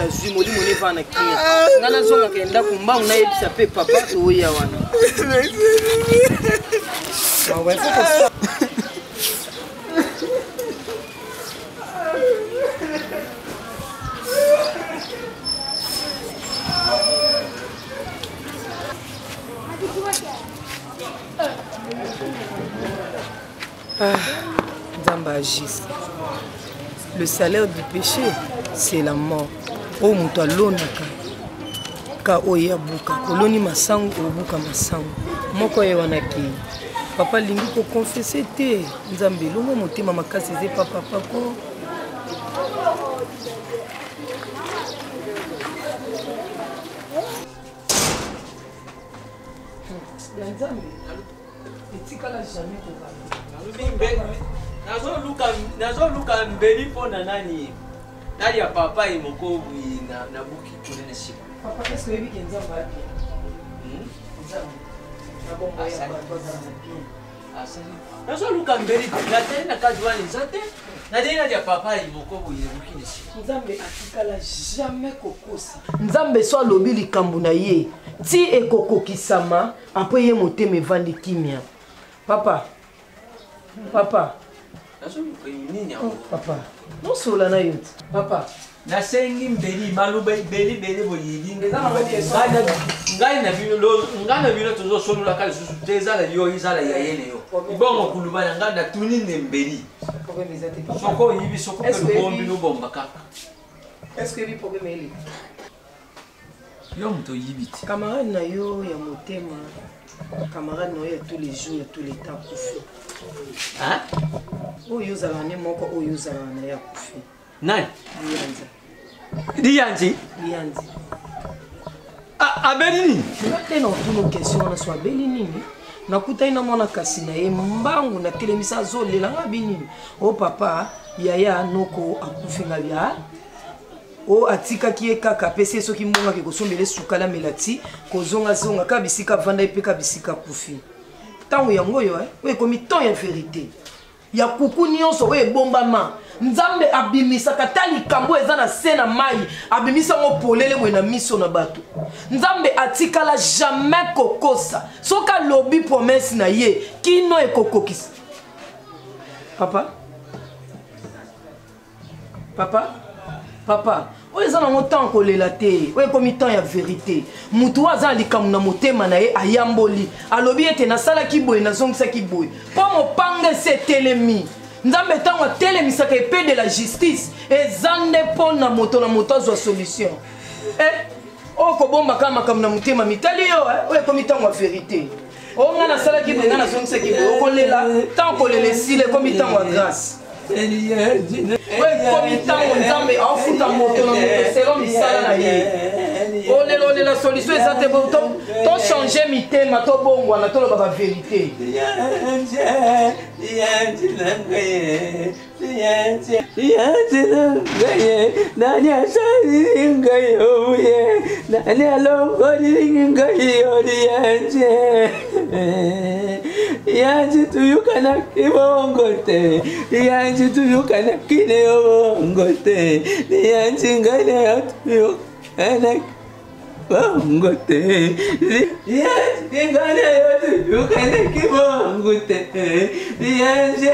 nazwi molimo ne va na kia nga nazonga kenda kumbangu na yebisa pe papa oya wana ouais faut que Nzamba agisse. Le salaire du péché, c'est la mort. Oh muto alonaka ka oya buka koloni masango obuka masango moko ye wanaki papa lingi ko confesser te Nzambe longo motema makasi ze papa pako Nzambe etikala jamais ko nazo luka mbeli pona nani nali ya papa imoko na buki kunene siku papa est-ce que bibi Nzambe api Nzambe nabongo ya nazo luka mbeli na tena kazi wani nzate na tena ya papa imoko buki siku Nzambe atikala jamais kokosa Nzambe so alobi likambo na ye ti ekokokisama après ye motema evandi kimia papa papa papa non sola na yote papa nasengi mbeli maluba beli boyidi ngana bino tozo solula kale susu tezala yo izala ya yene yo ibongo kulubana ngana tunine mbeli soko yibi soko pe bombi no bomba kaka est-ce que bi problème ele yo mto yibiti camarade na yo ya motema camarade na yo tous les jours tous les temps kufi hein oyo zala ne moko oyo zala na ya kufi nani Lianzi abeli te na tuno question na so abeli nini nakutai na mwana kasi na ye mbangu na telemisa zolela ngabi nini o papa yaya noko akufinga bia o atika ki kaka pese soki mbonga ke kosombele sukala melati kozonga zonga ka bisika vanda epeka bisika kufi tango yango yo we komi temps ya vérité ya kuku nyonso we bombama Nzambe abimisa katali kambo eza na se na mai abimisa ngo polele mwe na miso na bato Nzambe atikala jamais kokosa soka lobi promesse na ye kino ekokokisa papa papa papa oza na temps kolela te oye komi temps ya vérité mutu aza likambo na motema na ye ayamboli alobi ete nasalaki boye nazongisaki boye mpo mopanga ese etelemi Nzambe tango atelemisaka epe de la justice eza nde mpo na moto azwa solution oyo kobombaka makambo na motema mitali yo oyo ekomi ntango ya vérité oyo ngai nasalaki boye ngai nazongisaki boye okolela ntango kolela esila ekomi ntango ya grâce oyo ekomi ntango Nzambe aofuta moto na moto selo misala na ye olela solution eza te to changer mitema to bongwana toloba ba vérité nani asali ngayo ye nani alongoli ngayo yanje tuyukana kibongo te yanje tuyukana kinebongo te yanje ngane tuyukana bongo te ngane tuyukana kibongo te yanje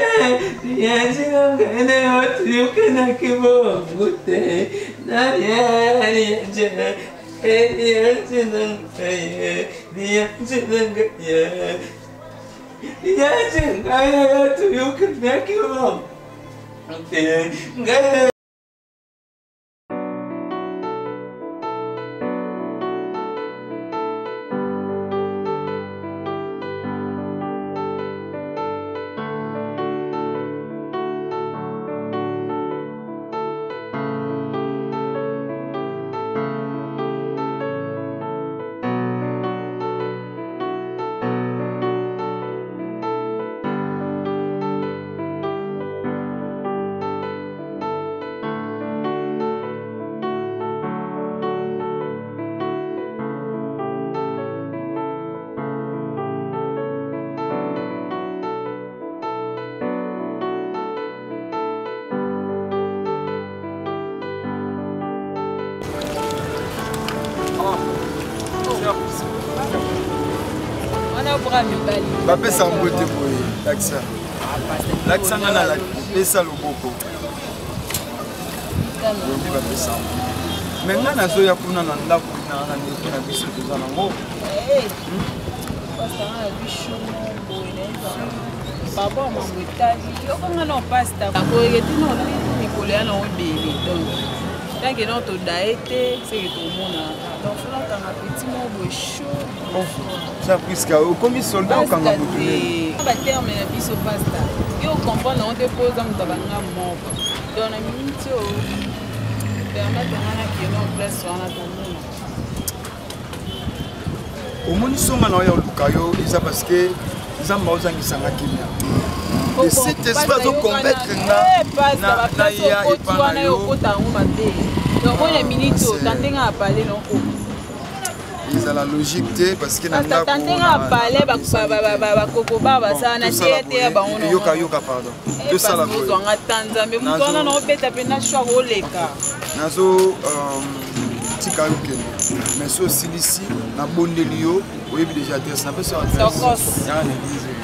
ngane tuyukana kibongo te nani yanje bapesa mbote boye lakisa lakisanga na lapesa loboko oyebi bapesa me ngai nazoya kuna na ndako na ndeko na biso toza nango papa mambo etali yokonga na pasta koyeketi na mikolo ya nango ebele donc tanke na toda ete seke tomonaka donc fonakanga petit mo boye chaud ça puisque okomi soldat okanga motu baterme na biso pasta yo comprendre nango te mpo oza moto abanga moko donc na miniti oyo permettre nga na keno place wana tomona omoni songa na oyo ya oluka yo eza parce que nzambe ozangisanga kimia cet espace oconvaincre na ya epana yo okonya miniti otandenga apale noko ezala logique te parce que tandenga apale bakoko ba basala na te ya bango yoka pardon tosala kozwanga ta nzambe moto wana na obeta mpena shwak oleka nazo tika yo kende mais so osilisi nabondeli yo oyebi déjà adresse napesa adresse ya na église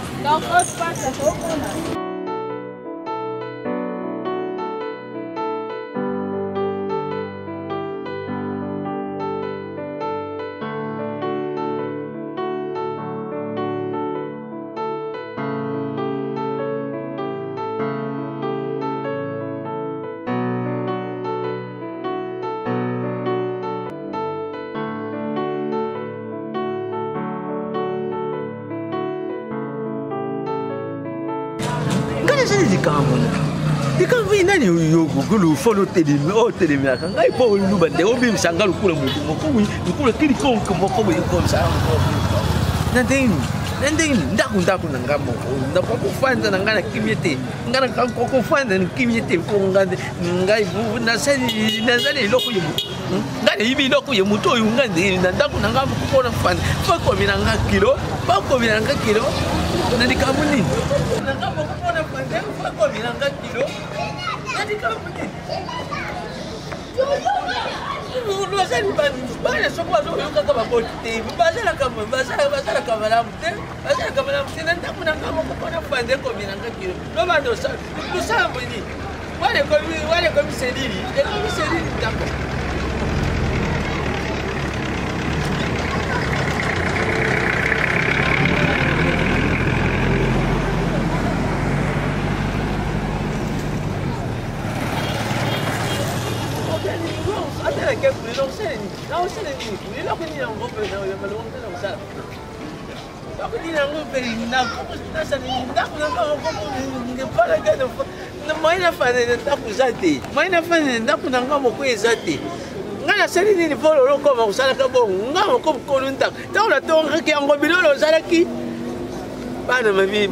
nani yokokulu folo telemi o telemaka ngai po luba nde obimisa lukula mutu moko lukula kili konke moko boye komsa nandeni ndaku na ngamo ndako kufanda ngana kimyete ngana kufanda kimyete ko ngai nazali lokho yemu ngane yibi lokho yemu to yungande ndaku na ngamo kupona fanda fako minanga kilo nadikamuni ngamo kupona fanda fako minanga kilo bana soko bazoyoka bakoti te bazalaka malamu te nandakunanga moko mpona fande kominanga kilo no bando lusambweni walekomi selili ndako ngana sali nini polo lokoma kusalaka bongo nga moko mokolo ntaka ntango natongaki yango bilolo ozalaki bana mabi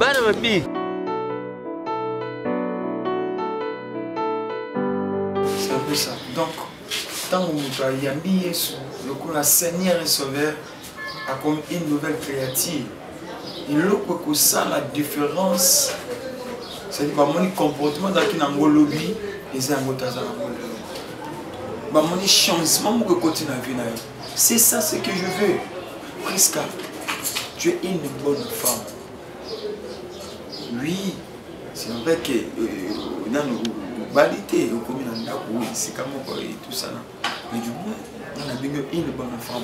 c'est un peu ça donc ntango moto ayambi yesu lokola seigneur et sauveur comme une nouvelle créature eloko ekosala différence c'est-à-dire bamoni comportement ezalaki nango lobi eza yango taza nango lelo bamoni changement moko ekoti na vie na yo c'est ça ce que je veux Priska tu es une bonne femme oui c'est vrai que nano obali te okomi na ndako esika moko et tout ça mais du moins on a bien une bonne femme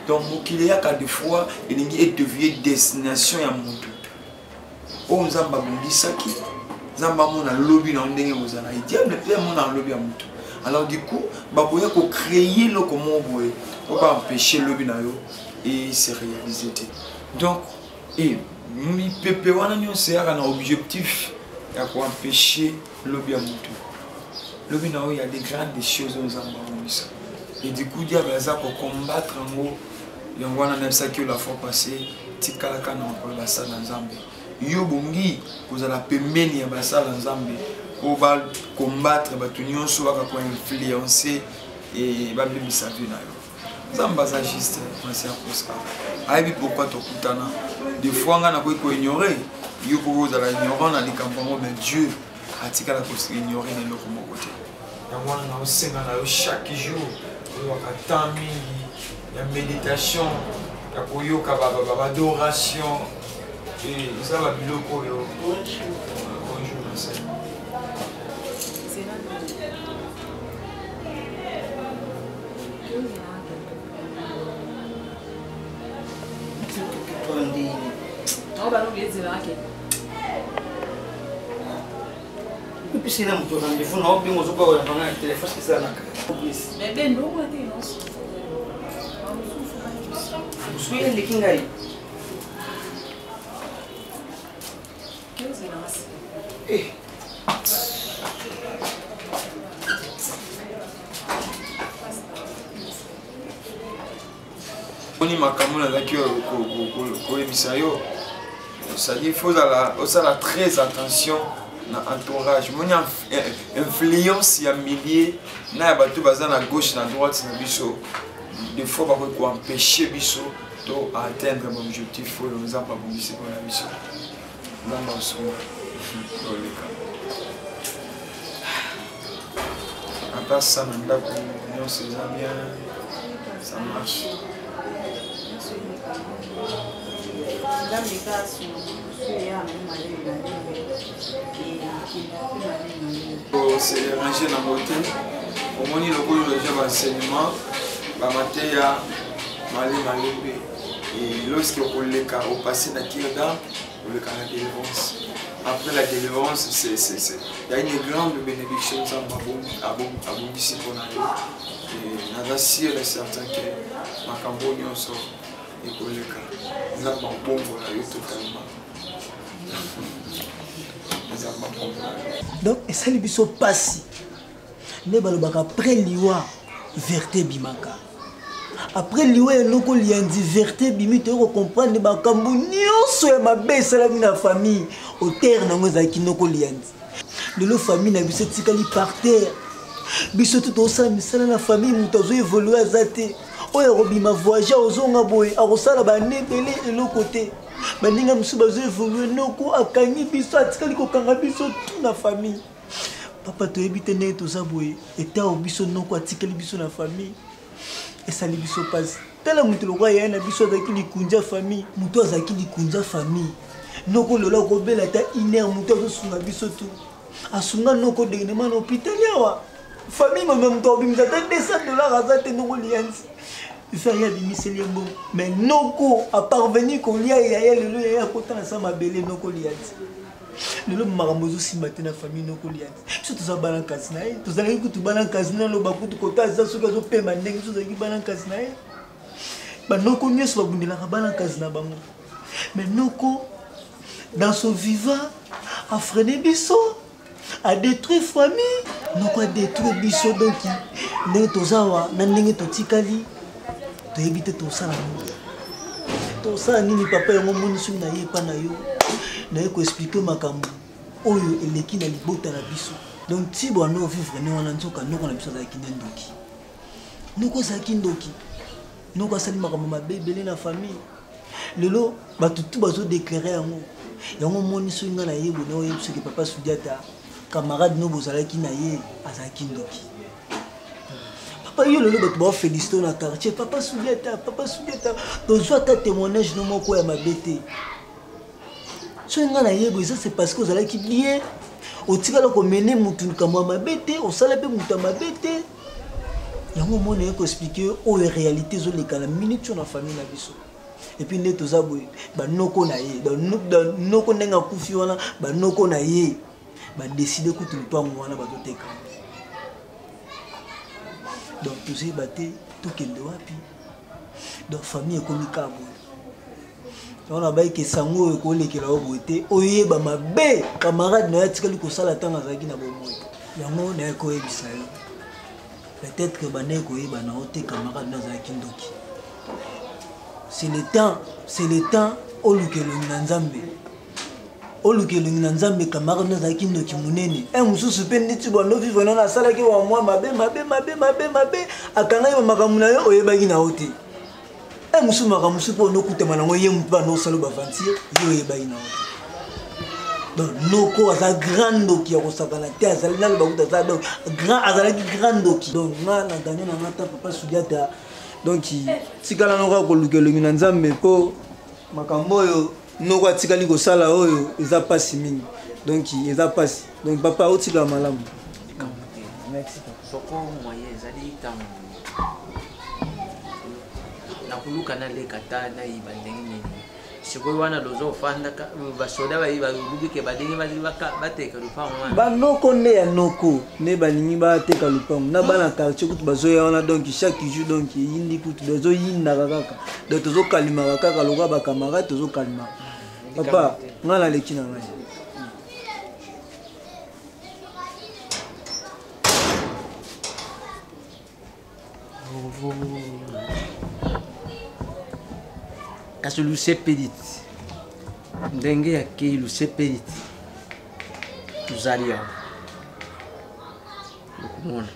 donc mokili yaka des fois elingi edevie destination ya motu oyo nzambe abongisaki nzambe amona lobi na ndenge kozala diable mpe amona lobi ya motu alors du coup baboya kocréer eloko moko boye po baempêche lobi na yo et se réaliser te donc mipepe wana nyonso eyaka na objectif ya koempêche lobi ya motu lobi na oyo ya des grandes choses oyo nzambe abongisa et du coup diable aza kocombattre yango yango wana nayebisaki yo la fois passée tikalaka na makolo basala nzambe yo bongi kozala pembeni ya basala nzambe po bacombattre bato nyonso baka koinfluence e babebisa vie na yo nzambe aza juste merci ya Priska ayebi pourquoi tokutana des fois nga nakoki koignore yo po ozala ignorant na likambo yango mais Dieu atikala koignore na eloko moko te yango wana naosenga na yo chaque jour oyaka temps mingi ya méditation ya koyoka badoration eza babiloko oyo. Bonjour ma sœur. Puis c'est là mon rendez-vous, non, bien aux autres, on a un téléphone, c'est ça. Mais ben, non, on a été non. Vous suivez les Kingai. Eh. On y m'a comme on a vécu au émissario. C'est-à-dire qu'il faut faire très attention na entourage. Mon influence ya millier na bato baza na gauche na droite na biso. Des fois ba ko empêcher biso de atteindre mon objectif pour nous pas bombiser pour la biso. Dans mon son. À part ça, non, c'est bien, ça marche. C'est rangé dans mon thème. Au moins, il y a un enseignement, et lorsque on passe dans Kirda, on le la délivrance. Après la délivrance, il y a une grande bénédiction à bon ici pour nous. Et nous sûr et certain que ma campagne sort et pour le cas. Nous avons un bon totalement. Donc, et ça, les sont passés. Nous avons après l'Iwa, verté bimaka. Après l'Iwa, nous avons dit verté bimite, nous comprendre que nous avons ma baisse à la famille. Au terre, nous avons dit que nous avons dit. La famille, nous avons dit par terre. Biso tout au sein, mais la famille, nous avons évolué à Zate. Oya robima voyager ozonga boy akosala ba nebele et l'autre côté baninga musu bazo évoluer noko akangi biso atikali kokanga biso tout na famille papa to ebite ne to za boy eta obiso noko atikali biso na famille et ça li biso passe tala mutu lokwa ya na biso za kili kunja famille mutu za kili kunja famille noko lola ko bela ta iner mutu zo sunga biso tout asunga noko de ne man hôpital yawa famille même to bimza ta $200 azate noko lianzi. Il fait rien de bon. Mais Noko a parvenu qu'on y a le à côté de sa belle Noko liat. Le maramozo si matin la famille Noko liat. Surtout ça balan casinaï. Tous allez écouter balan casinaï le bakou de côté ça ce que je paie ma nègre tous allez balan casinaï. Bah Noko n'y est pas bon de la balan casina bango. Mais Noko dans son vivant a freiné biso, a détruit famille. Noko a détruit biso donc n'est tozawa n'n'est totikali. Tu habites tout ça. Tout ça, ni papa et mon monsieur n'aient pas naïo. N'aient qu'à expliquer ma cambo. Oyo et les qui n'a pas de la biso. Donc, si bon, nous vivons, nous en tout cas, nous on a besoin d'un kindoki. Nous quoi ça kindoki? Nous quoi ça dit ma maman bébé la famille. Le lot, bah tout bazo déclaré à moi. Et mon monsieur n'a naïo, nous y parce que papa Soudiata, camarade nous vous allez qui naïe à sa kindoki. Papa yo lolo bato ba féliciter na quartier papa Soudiata donc soit ta témoignage no moko ya mabete so nga na yebo ça c'est parce que vous allez qui bien otikala ko mener mutu kama mabete osala pe mutu mabete yango mona ko expliquer o réalité zo lekala minute na famille na biso et puis neto za boy ba noko na ye ba noko ndenga kufi wana ba noko na ye ba décider ko tu mpango wana ba toteka. Donc tout ça batté tout qu'il doit puis donc famille comme cabo on a baï que sango et collé que la beauté oye ba ma bé camarade na yatikali ko sala tanga zaki na bomoy yango na ko ebisa peut-être que bané ko yeba na ote camarade na zaki ndoki c'est le temps au lukelo na nzambe olukelo ngina nzambe camarade na zaki ndoki munene mususu pe nditi bono vivre na sala ki wa moi mabe akanga yo makamu na yo oyebaki na ote mususu makamu supo onokutema nango ye mpa no salo ba vantir yo oyebaki na ote donc noko aza grand ndoki ya kosakana te azali na bakuta za donc grand azalaki grand ndoki donc nga na gagné na ngata papa Soudiata donc tikala noko kolukelongi na nzambe mpo makambo oyo noko atikali kosala oyo eza pasi mingi donc eza pasi donc papa otikala malamu. Merci. Soko moyen ezali tango nakuluka na lekata na ibandenge nini sikoyo wana lozo fanda basoda baluki ke badenge bateka lupango banoko nde ya noko ne balingi bateka lupango na bana quartier kutu bazoya wana donc chaque jour donc yindi kutu bazoyindaka kaka donc tozokalimaka kaka lokola bacamarade tozokalimaka papa nga na leki na ngai kasi lusepeliti ndenge yakei lusepeliti tuzali awa okomona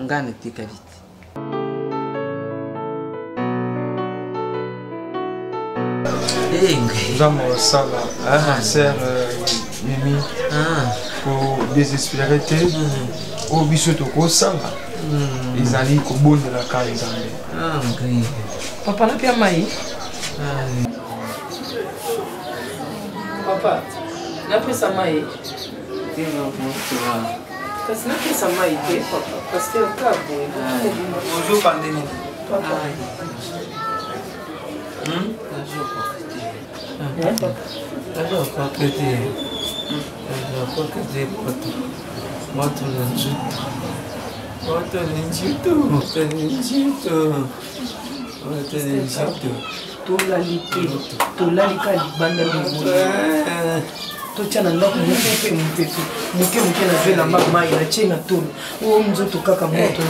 nga netika vite Nzambe osala sœur Mimi pour désespérer te o biso tokosala ezali kobondelaka Nzambe. Papa na pia mai. Papa, na pesa mai. Kasi na pesa mai te papa, parce que kabo. Bonjour pandémie. Papa. Tolalika libanda totia na ndako moke na vela mai na tie na tolo o nzoto kaka moto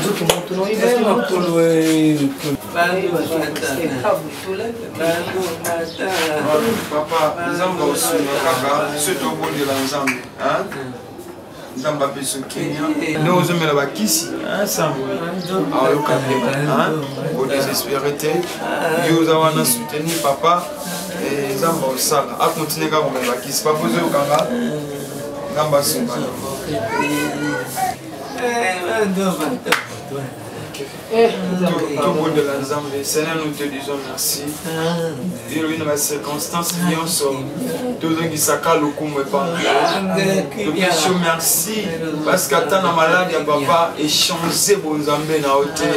Papa, Nzambe osuna kaka soto obondela Nzambe Nzambe apeso Kenya nde ozomela bakisi sango aoyoka ndema odésespéré te yo oza wana soutenir papa Nzambe osala akontinue kaka komela bakisi papa ozoyokanga Nzambe asungana tout de l'ensemble, Seigneur, nous te disons merci. Et oui, dans les circonstances qui sont, tout le monde qui s'accale au coup, mais pas. Nous disons merci parce qu'à temps malade, il y a papa échangé pour nous emmener dans l'hôtel.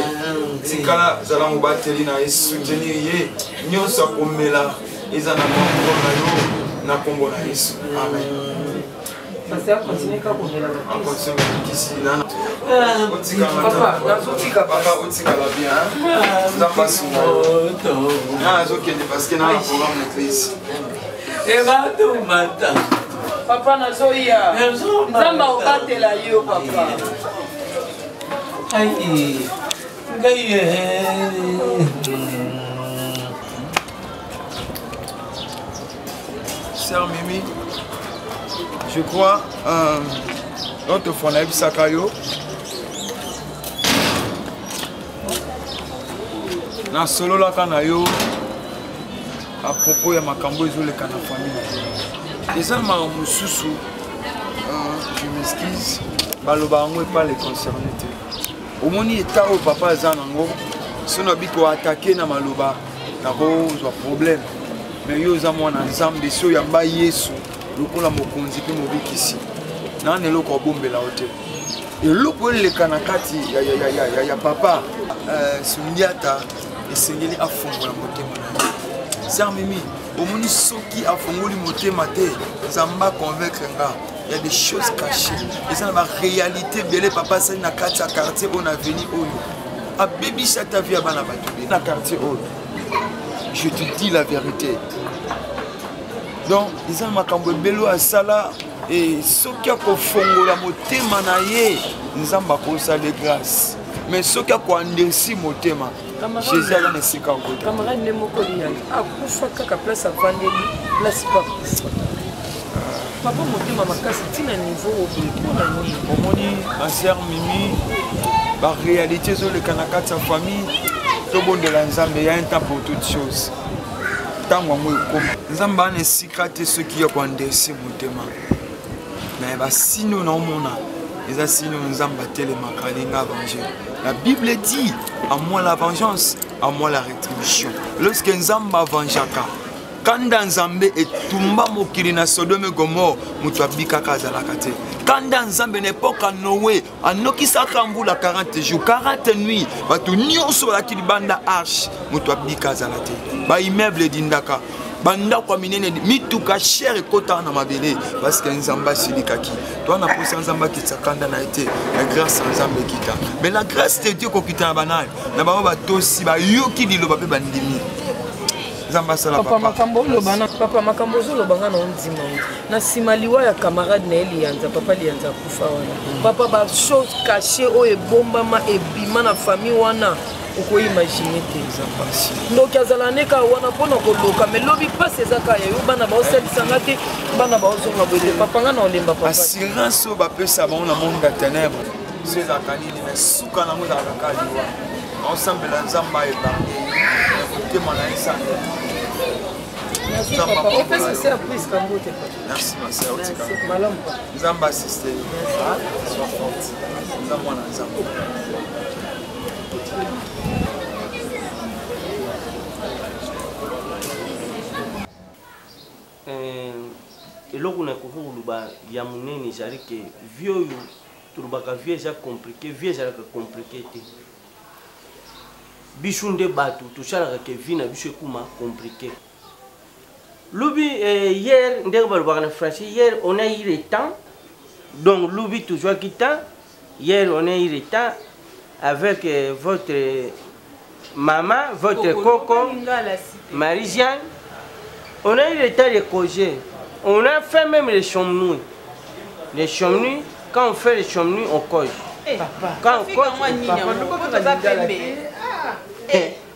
Si kala zala mubateli na soutenir, nous sommes comme là, ils en ont na kombo na Yesu. Amen. Parce que continue quand on est là. On continue ici là. Papa, papa otikala bien. Ça passe souvent. Ah, OK, parce que na programme notre ici. Et va tout matin. Papa nazoya. Nzamba obatela yo papa. Aïe. Gaye. Sœur Mimi, je crois notre fondateur Sakayo na solo la kanayo à propos ya makambo ezoleka na famille. Eza makambo susu je m'excuse baloba ngo pas les concernés te. Omoni état au papa zanango sono biko attaquer na maloba na kozwa problème. Mais yo za mwana Nzambe so yamba Yesu lokola mokonzi pe mobikisi na neloko obombela hote eloko eleka na kati ya papa sundiata esengeli afongola motema na Sœur Mimi omoni soki afongoli motema te Nzamba convaincre nga il y a des choses cachées et ça na réalité belé papa ça na kati ya quartier on a venu oyo abebisa ta vie bana bato na quartier oyo. Je te dis la vérité. Donc, ils ont makambo belo à sala et ce qui a kofongola motema na ye, nzamba ko sa de grâce. Mais ce qui a ko andersi motema, Jésus a na sika ko. Camarade ne moko liya. Akufa kaka place avandeli, place papa. Papa motema makasi tina niveau obiko na ni. Omoni ma sœur Mimi, la réalité sur le kanaka sa famille. Tout bon de la Nzambe, il y a un temps pour toutes choses. Tant que moi, Nzambe a secret ce qui est condensé motema. Mais bah si nous non mona, les assis nous Nzambe tellement kalinga évangile. La Bible dit, à moi la vengeance, à moi la rétribution. Lorsque Nzamba vengeaka, quand Nzambe est tumba mokili na Sodome Gomorre, mutu abikaka azalaka te. Quand Nzambe n'époque à Noé, anokisaka mbula 40 jours, 40 nuits, batu nyonso la kilibanda arche, mutu abika azala te. Ba immeuble dindaka. Banda kwa minene mituka cher ekota na mabele parce que Nzamba silikaki. Toi na posa Nzamba kitsakanda na été la grâce Nzamba kita. Mais la grâce de Dieu ko kita na banal. Na ba ba tosi ba yoki dilo ba pe bandimi. Nzamba sala papa makambo lo bana papa makambo zo lo banga na ondima. Na simaliwa ya camarade na eli yanza papa lianza kufa wana. Papa ba chose cachée o ebombama ebima na famille wana. Oko imaginer te donc azala neka wana pona koloka mais lobi passe ezaka ya yo bana ba oselisanga te bana ba ozonga boye papa nga na olemba papa assurance ba pesa ba na monde de ténèbres c'est za kanini mais suka na moza ka liwa ensemble la Nzamba et ba te manaisa merci papa on fait c'est surprise kambo te papa merci ma sœur otika malam Nzamba assisté sois forte Nzamba na Nzamba eloko na kokuluba ya munene ezali ke vie oyo tolobaka vie eza compliqué vie ezalaka compliqué te biso nde bato tosalaka ke vie na biso ekuma compliqué lobi hier ndenge balobaka na français hier on a eu le temps donc lobi tozwaki temps hier on a eu le temps avec votre maman votre coco Marie-Jeanne. On a eu le temps de causer. On a fait même les chambres. Les chambres, quand on fait les chambres, on cause. Quand on cause,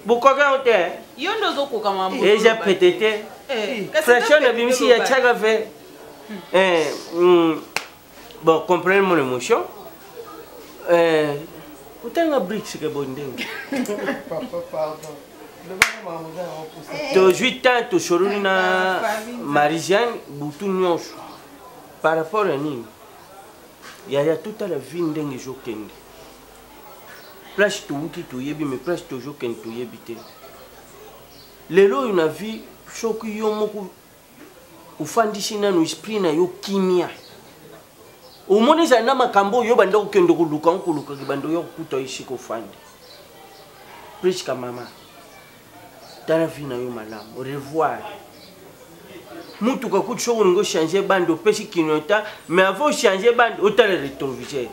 pourquoi on est et j'ai pété. Fraction de Bimisi, il y a chaque fait. Bon, comprenez mon émotion. Pourtant, on a brique, c'est que bon dingue. De 8 ans, tu as Marie-Jeanne, Boutou Nyonso. Par rapport à nous, il y a toute la vie de Jokende. Place tout qui tu yebi, mais place toujours qu'un tu yebite. Les lois, une vie, choc yomoku, ou fandisina, nous esprit na yo kimia. Au monde, ils ont un cambo, yo bando kendo kuluka, kuluka, bando yo kuto ici ko fandi. Plus que maman. Dans la vie, au revoir. Moutou kakou choko ngo changer bande au pesi kinota, mais avant changer bande au tele rétroviseur.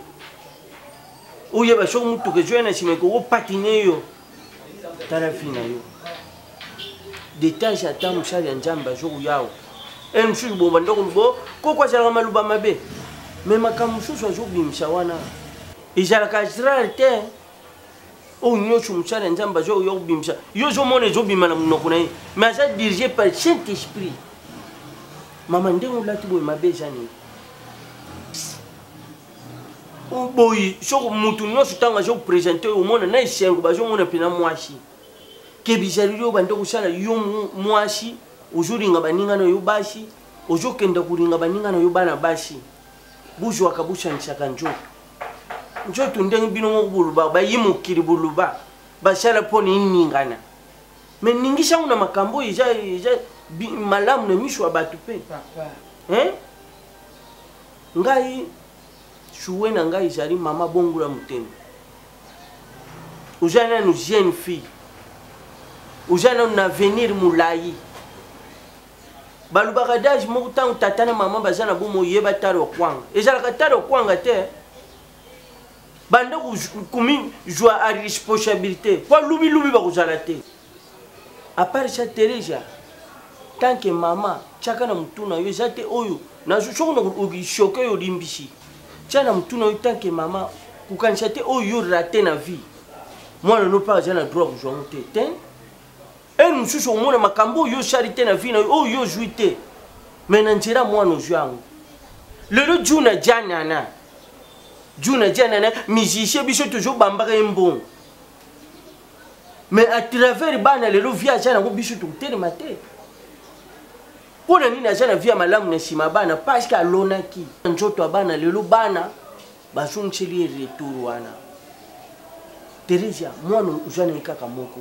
Ou yeba choko moutou que joue na simeko patiner yo. Dans la vie na yo. Détail j'attends moussa ya njamba joku yao. Et moussou bomba ndoko bo kokwa zala maluba mabe. Mais makamusu so joku mshawana. Ijala kajral te. Oh, nous sommes tous les gens qui ont été dirigés. Nous sommes tous les gens qui ont été mais ça dirigé par le Saint-Esprit. Maman, on l'a dit, ma belle Jeanne. Oh, boy, je suis présenté au monde, je suis présenté au monde. Que bizarre, bando kusala yo mwashi, ujuri ngabaninga no yubashi, ujokenda kuringa baninga no yubana bashi. Buju wakabusha nchaka njoto. Njoto ndenge bino ngobuluba ba yimukiri buluba. Bashala poni iningana. Mais ningisha una makambo ija malamu na mishu abatu pe. Papa. Ngai shuwe na ngai jari mama bongula mutendo. Ujana nous jeune fille. Ujana un avenir moulayi. Balubagadaj mo tang tatana mama bazana bomo yeba taro kwanga. Ezala taro kwanga te. Banda kumi joie à responsabilité. Kwa lubi ba kuzala te. À part ça Teresa. Tant que maman chaka na mutuna yo zate oyo na shoko na ugishoke yo limbishi. Chana mutuna yo tant que maman kukanisha te oyo raté na vie. Moi no pas jana droit kujwa mutete. Et nous sommes au makambo yo charité na vie na yo juité. Mais nanjira moi no juango. Le juna janana. Juna janana musicien biso toujours bambaka mbon. Mais à travers bana le via jana ko biso tout tele maté. Pour nini na jana via malamu na sima bana parce que alonaki. Njoto bana le bana basuncheli retour wana. Teresia mwana ujana kaka moko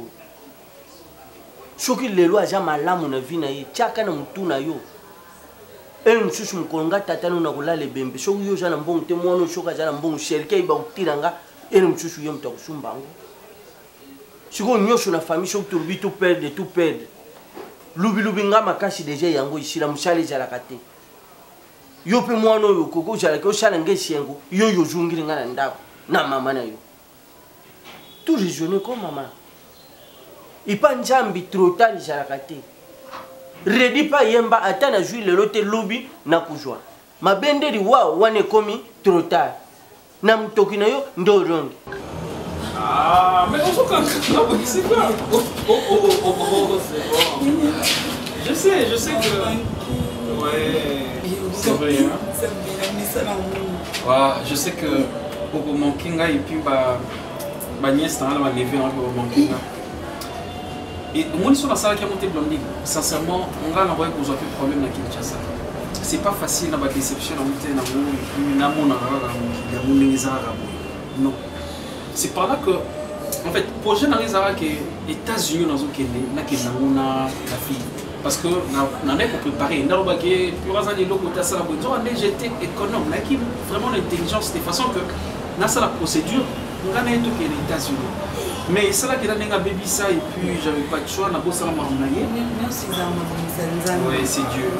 soki lelo aja malamu na vie na ye tiaka na mutu na yo ene mususu mukolonga tata no na kolala ebembe soki yo oza na mbongo te mwana soki aza na mbongo sherike iba kotiranga ene mususu ye mutu akusumba yango sikoyo nyonso na famille soki tolobi tout perdre lubilubi nga makasi deja yango isila mosala ezalaka te yo mpe mwana oyo koko ozalaki osala nga esiengo yo oyo ozungili nga na ndako na mama na yo tout raisonner comme maman ipa njambi trop tard ezalaka te redi pa yemba ata na jui lelo te lobi na kuzwa mabendeli wao wana ekomi trop tard na mtoki na yo nde orongi. Ah, mais on s'en c'est quoi? C'est bon. Je sais que... Ouais, c'est vrai, hein. Ouais, je sais que pour manquer, et puis ma nièce va lever pour manquer. Et moi, sur la salle qui a monté Blondie, sincèrement, on va l'envoyer pour avoir plus de problème dans Kinshasa. C'est pas facile dans la déception, non. C'est par là que, en fait, le projet dans les États-Unis, dans la fille. Parce que on a préparé. J'étais économe, vraiment l'intelligence de façon que dans la procédure, on a tout les États-Unis. Mais c'est là que j'ai un baby ça et puis j'avais pas de choix, on a beau ça m'a emmené. Oui, c'est Dieu.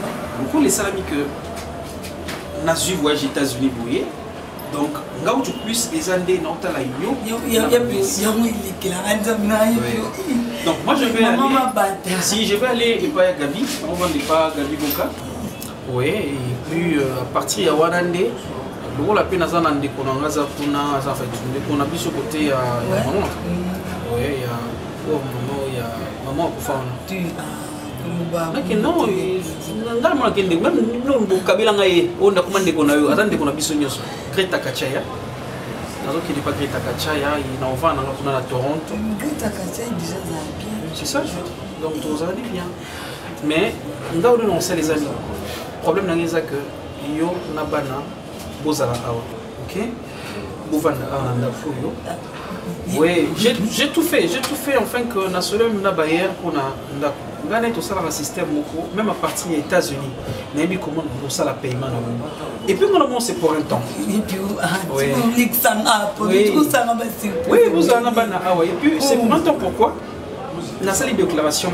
Beaucoup les salami que on a su voyager aux États-Unis, vous voyez. Donc, là où tu puisses les années dans ta ligne, donc moi je vais aller, si je vais aller et pas à Gabi, on va aller pas à Gabi Boka. Oui, et puis à partir de Wanande, le la peine à Zanande qu'on a fait, on a vu ce côté à maman. Oui, il y a maman pour faire. Non, même nous, Kabila Ngaye, on a commandé qu'on a eu, attendez qu'on a besoin de Greta Kachaya. Qui n'est pas Greta Kachaya, il en va dans la Toronto. Greta Kachaya déjà bien. C'est ça, donc vous allez bien. Mais on doit renoncer les amis. Le problème c'est que yo nabana bozala awa, ok? Bovana anda fuyo. Oui, j'ai tout fait enfin que national na barrière qu'on a gagné tout ça dans le système même à partir des États-Unis. On a mis comment pour ça la paiement. Et puis on c'est pour un temps. Oui, vous en avez et puis c'est pour un temps pourquoi dans cette déclaration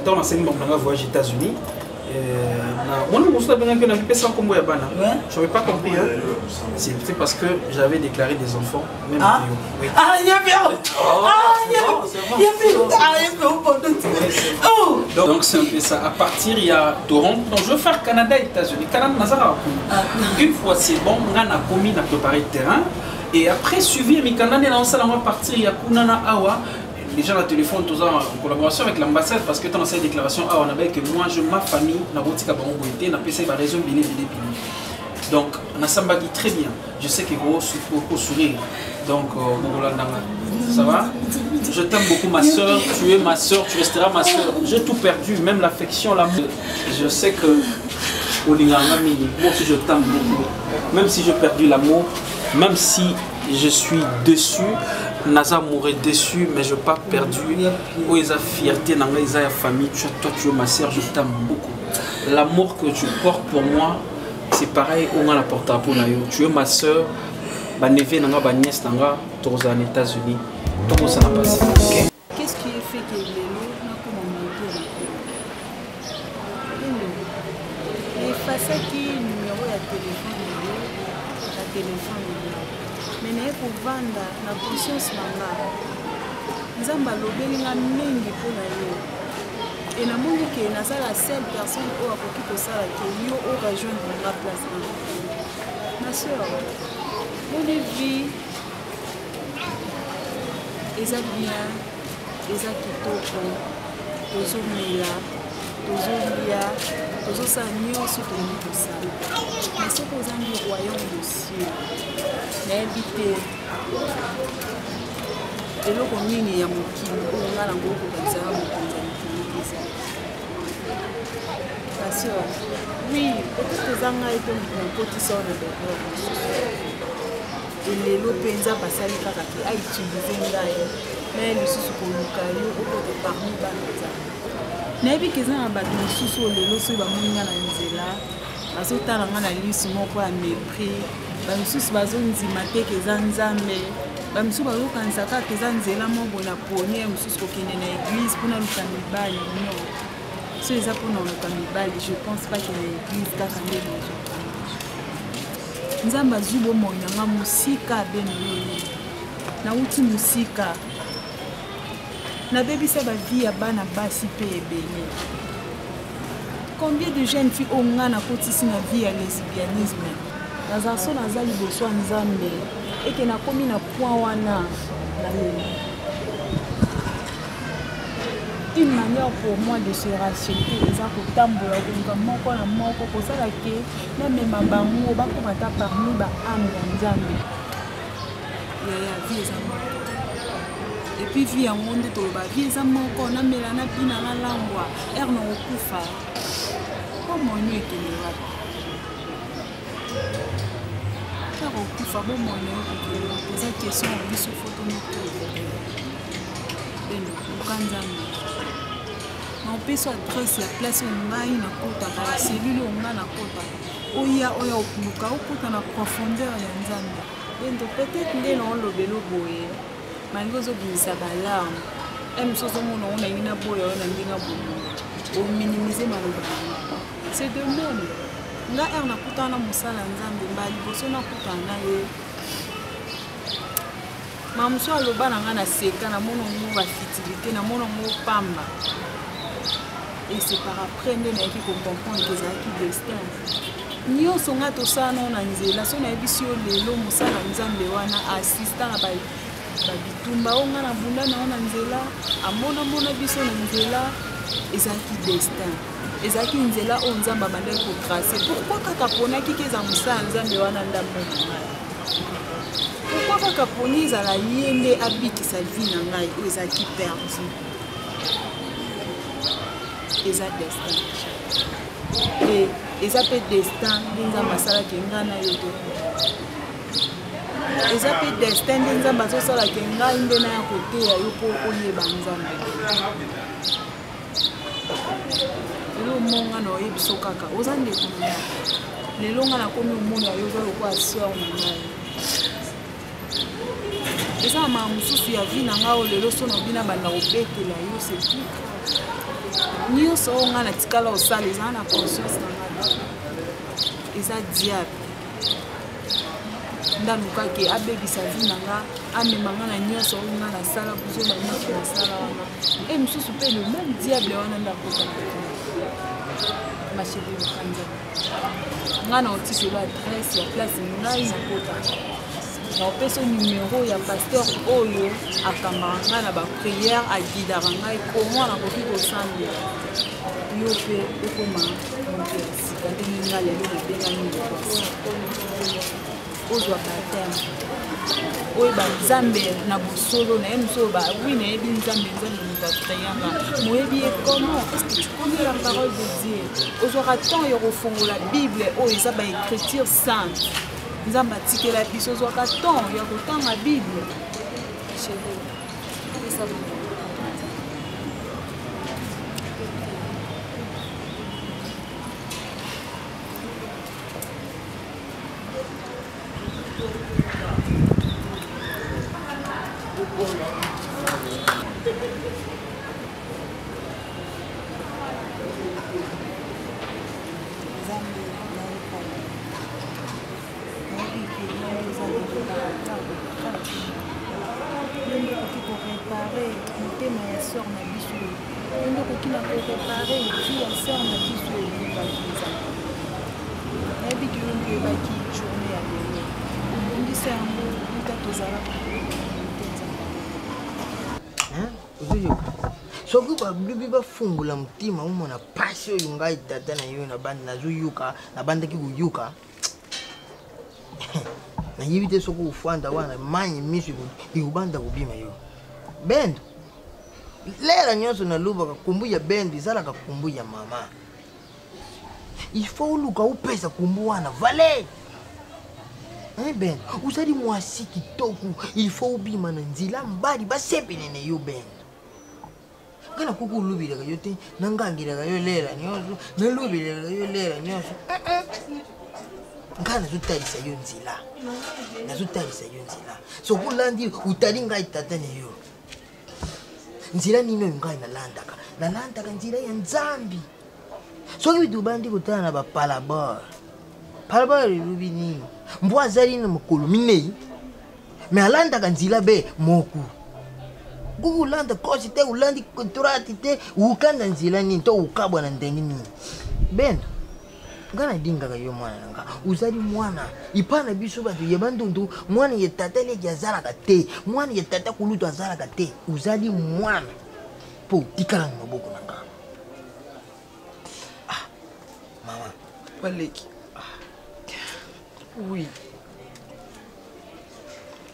dans la scène on voyage aux États-Unis. Moi, je n'avais pas compris. C'est parce que j'avais déclaré des enfants. Même oui. Ah, il y a bien. Donc, c'est un peu ça. À partir, il y a Toronto. Donc, je veux faire Canada et États-Unis. Canada, une fois, c'est bon. On a commis, on a préparé le terrain. Et après, suivi, mais Canada, on va partir. Il y a Kunana Awa. Les gens à téléphone, tout ça, en collaboration avec l'ambassade, parce que dans cette déclaration, on avait que moi, ma famille, on a passé par raison de donc, on a sambagi très bien. Je sais qu'il faut sourire. Donc, ça va? Je t'aime beaucoup, ma soeur. Tu es ma soeur, tu resteras ma soeur. J'ai tout perdu, même l'affection, l'amour. Je sais que, moi aussi, je t'aime beaucoup. Même si j'ai perdu l'amour, même si je suis déçu, Naza mourrait déçu, mais je n'ai pas perdu. Oh, ils ont fierté, ils ont famille. Toi, tu es ma soeur, je t'aime beaucoup. L'amour que tu portes pour moi, c'est pareil, on a la porte à pour tu es ma soeur, ma neveu, ma nièce, tu es aux États-Unis. Tout ça n'a pas passé. Qu'est-ce qui fait que les lots n'a pas manqué et face à qui numéro de téléphone, mais n'est pour vendre la conscience manga. Nzamba lobelinga mingi pour la yo. Et na monde que na la seule personne qui a occupé ça que yo au rejoindre la place. Ma soeur, mon vie eza bien, eza kitoko, tozomela, tozolia, tozosala nyonso tolingi kosala. Mais soki ozangi royaume de cieux, nayebi te eloko nini ya mokili oyo nga nango okokanisa na mokonzi ya mokili eza. Pasteur, oui, peut-être eza ngai mpe mokotisa oyo na bekor mosusu. elelo mpenza basali kaka ke autilize ngai me lisusu koluka yo okote parmi bana nzambe nayebi ke eza na bato mosusu oyo lelo soki bamoni nga na nzela bazotala nga na lisu moko ya mépris bamisusu bazondima te ke eza nzambe bamisusu bazokanisa kaka eza nzela moko na poni ya mosusu kokende na église mpona luka mibali non so eza mpona luka mibali je pense pas ke na église kaka nde nazokana nzambe azwi bomoi na nga mosika abene yoyo nauti mosika nabebisa bavie ya bana basi mpe ebele combien de jeunes filles oyo nga nakotisi na vie ya lesbianisme naza so naza liboso ya nzambe eke nakomi na point wana na lelo une manière pour moi de se racheter eza kotambola kolunga moko na moko kosala ke namema bango bakoma ata parmi baame ya nzambe yaya vie eza moko epuis vie yango nde toloba vie eza moko namela na bina nalangwa ere na kokufa po mono ekende wapi ere okufa bo mono ekokende wapi eza question ya biso foto motoyo beno luka nzambe naopesa adresse ya place oyo ngai nakotaka ya selule oyo ngai nakotaka oya oyo okuluka okota na profondeur ya nzambe bendo peut-être nde naolobela boye malgré ozobimisa balarme mosu ozomona ngo nangi na boya oyo nangi na bomo ominimize maloba c'est de monde nga ere nakutana na mosala ya nzambe mba liboso nakutana na ye mamosu aloba na nga na seka namona ngo bafitilité namona ngo pamba et c'est par après nde nayaki kocomprendre ke ezalaki destin nyonso nga tosala nao na nzela so nayebi si yo lelo mosala ya nzambe wana assistant na babitumba oyo nga na bunda nao na nzela amonamona biso na nzela ezalaki destin ezalaki nzela oyo nzambe abandaki kotrace pourkui kaka ponaki ke eza mosala ya nzambe wana ndambo na ngai pourkui kaka poni ezala ye nde abikisa vie na ngai oyo ezalaki perdu eza destin e eza mpe destin nde nzambe asalaki ngai na yo te eza mpe destin nde nzambe azosalaki ngai nde naya koteya yo mpo oyeba nzambe lelo monga na oyebi so kaka oza ndeko na ngai lelo nga nakomi omona yo oza lokola sœur na ngai eza na mama mosusu ya vie na ngai oyo lelo so nobina banda kobetela yo c'est plus nyonso oyo nga natikala osala ezala na conscience na ngai eza diable ndalukaki abebisa vie na nga amema nga na nyonso oyo nga nasala buzoba nyonso nasala wana e mosusu mpe le même diable wana ndakota mashebe lokanza nga na otiselo adresse ya place ngai nakota naopesa numero ya paster oyo akambaka ngai na bapriere agidaka ngai komwa nakoki kosambela yo mpe okoma moto ya sika ndenge ngai lelo nabengami lokwasi ozwa bateme oyeba nzambe na bosolo na ye mosu wi nayebi nzambe moto akreyanga moyebi ye comment est-ce que tu connais la parole de Dieu ozwaka temps ya kofongola bible oyo eza baécriture sainte nzambe atikela biso ozwaka temps ya kotanga bible soki babibi bafungula mutima umona pasi oyo ngai tata na yo nazoyuka nabandaki koyuka nayebi te soki ofanda wana manyi miso ekobanda kobima yo bendo lera nyonso nalobaka kombu ya bendo ezalaka kombu ya mama il faut oluka upesa kombu wana vale Hein Ben, uzali mwasi kitoko, il faut ubima na nzila mbali basepene ne yo Ben. Ngana kuku lubira ka yote, nangangira ka yo lera nyoso, na lubira ka yo lera nyoso. Ngana zutalisa yo nzila. Na zutalisa yo nzila. So kulandi utalinga itata ne yo. Nzila nino ngai na landaka. Na landaka nzila ya Nzambi. So kibitu bandi kutana na ba palabor. Palabor rubini. Mbwa zali na mukulu minei. Me alandaka nzila be moku. Gugu landa kosi te ulandi kontrati te ukanda nzila ni to ukabwa na ndengi ni. Bendo. Ngana dinga ka yo mwana nga. Uzali mwana ipana biso batu yebandundu mwana ye tata le yazala ka te. Mwana ye tata kulutu azala ka te. Uzali mwana. Po tikala maboko nanga. Ah. Mama, Paleki. Oui.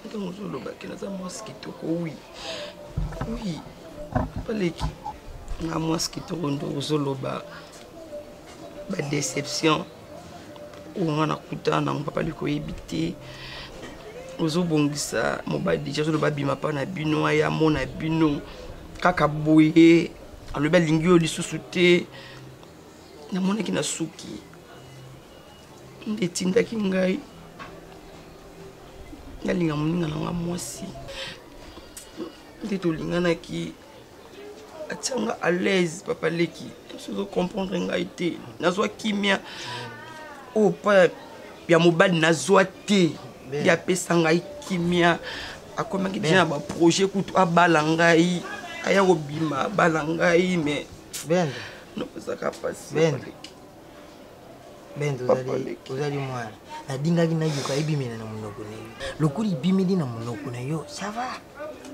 Ntango ozoloba ke naza mwasi kitoko oui. Oui. Paleki. Nga mwasi kitoko ndo ozoloba ba déception. Oyo nga nakutana nango papa likoyebi te. Ozobongisa mobali deja ozoloba bima mpa na bino aya mona bino kaka boye alobi alingi oyo lisusu te. Namonaki na suki nde etindaki ngai nalinga moninga nanga mwasi nde tolinganaki atianga à l'aise papa leki sozo comprendre ngai te nazwa kimia oyo pa ya mobali nazwa te nde apesa ngai kimia akomaki deja na baprojet kutu abala ngai aya kobima abala ngai mais nopesaka pasi Bendo uzali mwana nadingaki nayoka ebimena na monoko na yo lokuli ibimeli na monoko na yo ça va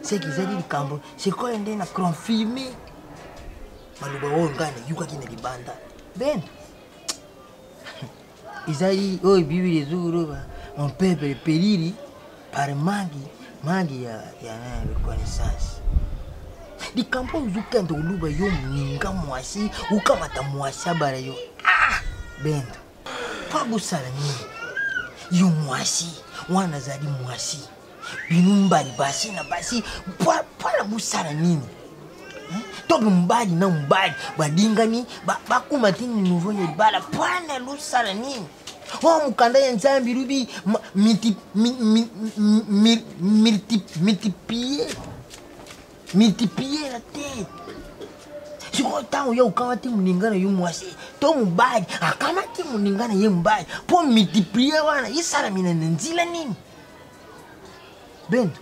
c'est que ezali likambo sikoyo nde na confirme maloba oyo ngai nayokaki na libanda Bendo ezali oyo bibili ezoloba mon peuple périri par mangi ya reconnaissance likambo uzukende oluba yo moninga mwasi ukamata mwasi abala yo Bendo pa busala nini yo mwasi wana zali mwasi binu mbali basi na basi pa busala nini to mbali na mbali badingani bakuma tini nouveau ye bala pana lusala nini o mukanda ya Nzambi rubi multiplier la tête. Siko tango yo ukamati muningana yu mwasi to mubali akamati muningana ye mbali po multiplier wana isara mina nzila nini Bendo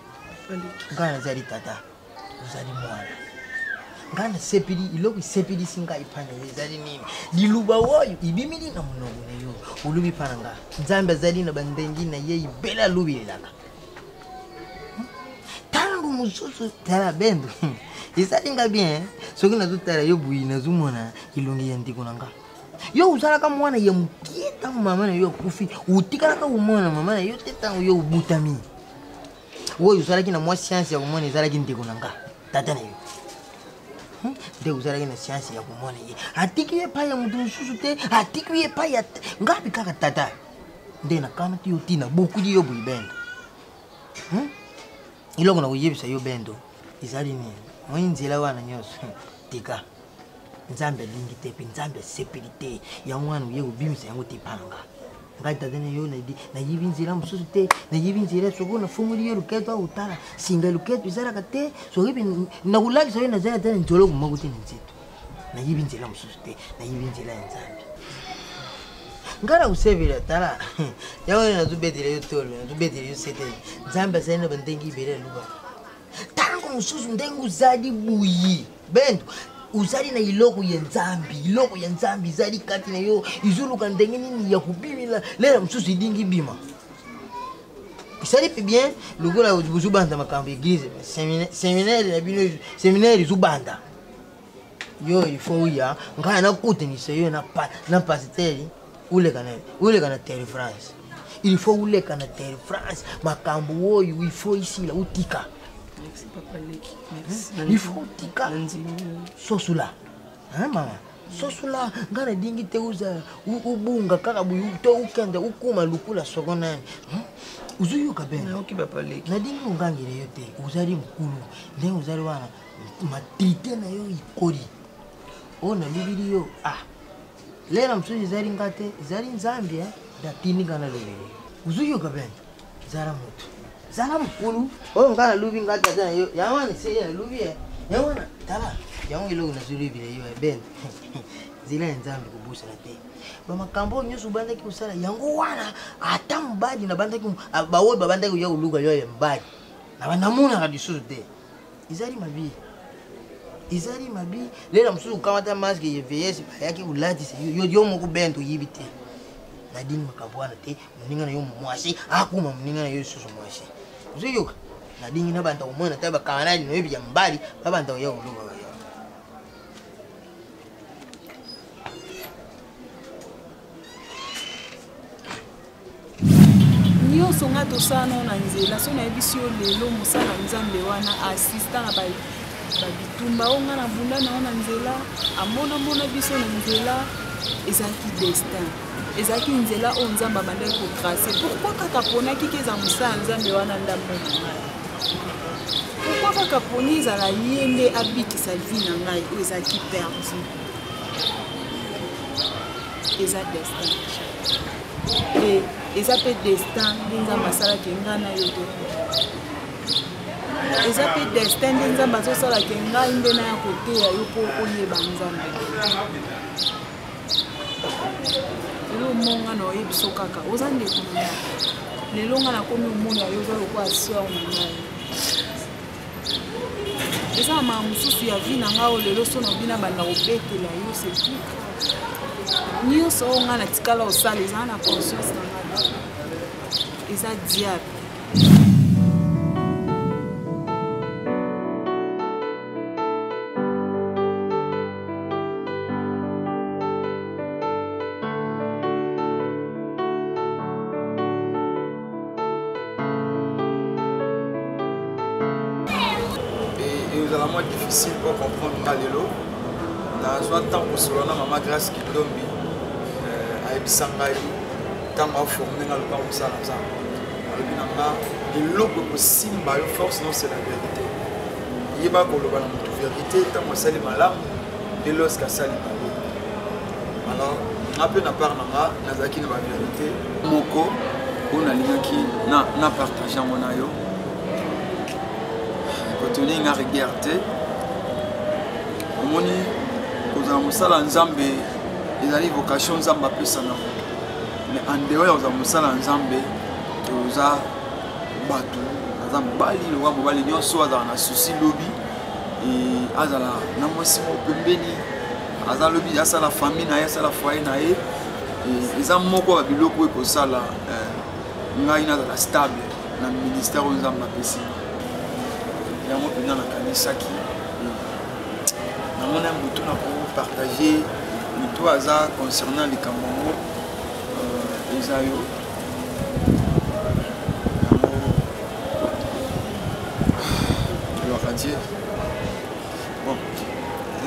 ngana zali tata uzali mwana ngana sepili iloko sepili singa ipana zali nini diluba woyo ibimili na munogo na yo ulubi pananga Nzambe zali na bandengi na ye ibela lubi laka tangu mususu tala Bendo isalinga bien soki nazotala yo buyi nazomona ilongi ya ndeko nanga yo uzalaka mwana ya mokie ntango mama na yo akufi utikalaka komona mama na yo te ntango yo obutami oyo ozalaki na mwa sianse ya komona ezalaki ndeko nanga tata na yo nde ozalaki na sianse ya komona ye atiki ye epai ya moto mosusu te atiki ye epai ya ngapi kaka tata nde nakamati yo ntina bokudi yo buyi Bendo iloko na koyebisa yo Bendo ezali nini moi nzela wana nyonso tika Nzambe alingi te mpe Nzambe asepeli te yango wana oye kobimisa yango te epanga ngai tata na yo nayibi nzela mosusu te nayibi nzela soki nafungoli yo luketo au otala singa luketo ezalaka te soki mpe nakolakisa yo nazala te na nzoloko moko te na nzeto nayibi nzela mosusu te nayibi nzela ya Nzambe ngai na kosevela tala yango oyo nazobetela yo tolo nazobetela yo setele Nzambe azali na bandengi ibele aluba tango mosusu ndenge uzali buyi Bendo uzali na iloko ya Nzambi izali kati na yo izuluka ndenge nini ya kubimila lela mosusu idingi bima isali pe bien lokola bozobanda makambo église séminaire na bino séminaire izobanda yo il faut ya ngai nakutanisa yo na pasiteri uleka na Terre France il faut uleka na Terre France makambo oyo il faut isila utika. Merci papa Leki. Merci. Il faut tika. Sosula. Hein mama? Sosula ngana dingi te uza ubunga kaka buyu to ukende ukuma lukula sogonani. uzuyoka ben nayoki bapaleki nadingi ongangele yo te ozali mokulu ndenge ozali wana matite na yo ikoli oyo nalubili yo lela mosusu ezali nga te ezali nzambe datindinga nalobeli uzuyoka ben zala moto zala mokulu oyo nga nalubi nga tata na yo yango wana eseye nalubi yango wana tala yango eloko nazolobela yo ben nzela ya nzambe kobosana te bamakambo oyo nyonso obandaki kosala yango wana ata mobali nabandaki baoyo babandaki koya koluka yo ya mobali namonaka lisusu te ezali mabi lela mosusu kokamata maske ya vs bayaki kolatisa yo moko ben toyibi te nadini makambo wana te moninga na yo mwasi akuma moninga na yo lisusu mwasi ozoyoka nadingi na banta komona ta bakamaradi na yo ya mobali babanta koya koluka bayo nyonso nga tosala nao na nzela so nayebisi yo lelo mosala nzambe wana assistant na babitumba oyo nga na bunda nao na nzela amonamona biso na nzela ezalaki destin ezalaki nzela oyo nzambe abandaki kotrace pourkui kaka ponaki ke eza mosala nzambe wana ndambo na ngai pourkui kaka poni ezala ye nde abikisa vi na ngai oyo ezalaki perdu eza destin eza mpe destin nde nzambe asalaki ngai na yo te eza mpe destin nde nzambe azosalaki ngai nde naya koteya yo mpo oyeba nzambe lelo monga na oyebi so kaka oza ndeko na ngai lelo nga nakomi omona yo oza lokola sœur na ngai eza na maa mosusu ya vi na ngai oyo lelo so na bina banda kobetela yo c'est nyonso oyo nga natikala osala ezala na conscience na ngai eza diable ezala moins difficile pour comprendre nga lelo nazwa ntango kosolola na mama Grace Kindombi ayebisa ngai ntango aforme nga lokola kosala nzambe alobi na nga eloko kosimba yo force non c'est la vérité yeba koloba na moto vérité ntango asali malamu nde lorsque asali mabe alors nga mpe na part na nga nazalaki na bavérité moko oyo nalingaki na partage yango na yo kotoni nga regard te omoni kozala mosala nzambe ezali vocation nzambe apesana mais en dehors ya kozala mosala nzambe toza bato aza mobali lokola mobali nyonso azala na susi lobi azala na mwasi moko pembeni aza lobi asala famille na ye asala foyer na ye eza moko ya biloko ekosala ngai nazala stable na ministère oyo nzambe apesi yango mpenza nakanisaki namona motu na kopartage motu aza concernant likambo yango eza yo gloire à Dieu bon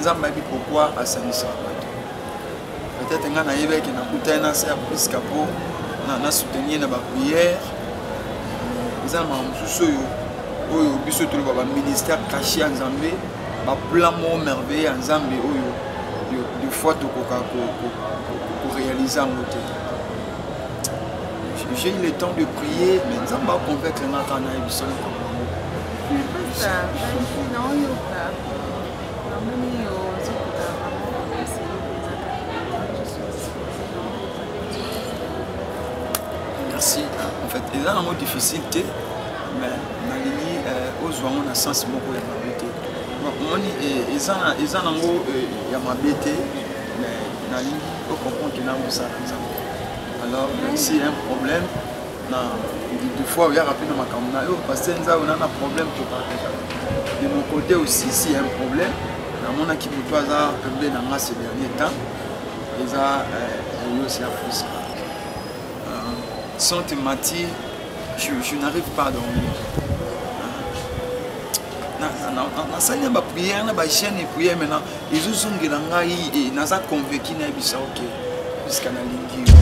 nzambe ayebi pourquoi asangisaka bato peut-être ngai nayebaki nakutani na se ya priska mpo na soutenir na baprière eza na makambo mosusu oyo biso toloba baministère caché ya nzambe baplan moko merveille ya nzambe oyo des fois tokoka koréalise yango te j'ai eu le temps de prier mais nzambe aconvaincre nga kaka nayebi solo merci en fait eza nango difficulté mais nalingi ozwa ngo na sens moko ya mabe te omoni eza nango ya mabe te mais nalingi ocomprendre ke na mosala nzambe alors si un problème des fois oyaka mpe na makambo na yo parce que nzambe na problème topartage de mon côté aussi si un problème namonaki moto aza pembe na nga ces derniers temps eza yosi ya friska sans thématique je n'arrive pas à dormir. Nasali na prière na ba chaîne et prière maintenant ils ont ngela ngai et naza convaincu na bisa OK puisque na lingi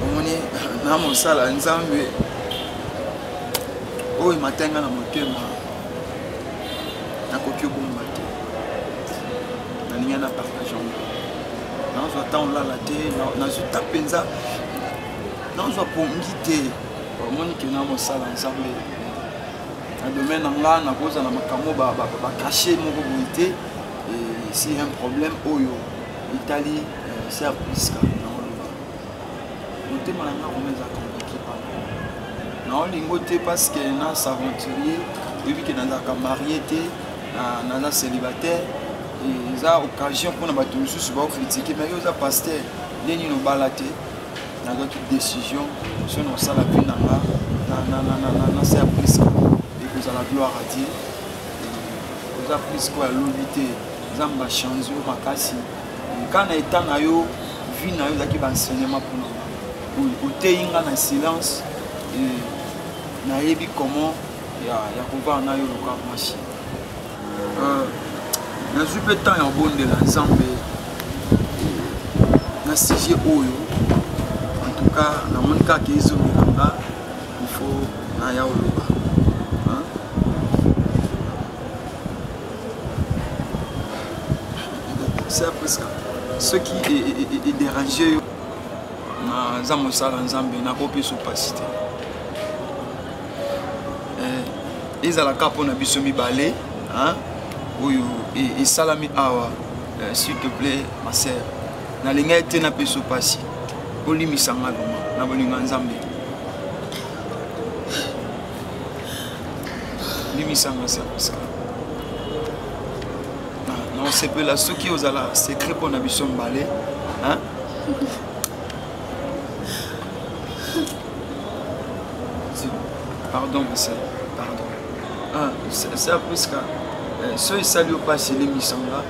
omoni na mosala nzambe oyo matenga na motema nakoki obomba te nalingi na partage nazwa ntan olala te nazwita mpenza nazwa pongi te omoni ke na mosala nzambe na domaine na nga nakozala makambo bakashe moko boye te si un problème oyo etali ser priska motema na nga koma eza convaincu pana naolingo te parce que na s'aventurier oyebi ke nazalaka marie te naza célibataire eza occasion mpona bato mosusu baokritike mais yo oza paster nde nini obala te nazwaki décision so nosala mpe na nga na ser priska ekozala gloire à Dieu oza priska oyo alobi te nzambe bachange yo makasi ka na etat na yo vie na yo ezalaki baenseignement mpona oteyi nga na silence nayebi comment ya kovara na yo loka machine nazwi mpe ntan ya kobondela nzambe na sujet oyo en tout cas namoni kaka ezongelanga ifo naya oloba c'est presque ce qui est dérangé naza mosala nzambe nakopesa opasi te ezalaka mpona biso mibale oyo esalami awa s'il te plaît ma sœur nalingi ete napesa opasi olimisanga loma na bolinga nzambe limisanga sapesaka naosepela soki ozala secret mpona biso mbale pardon ma sœur pardon c'est plus que so esali opasi elimisanga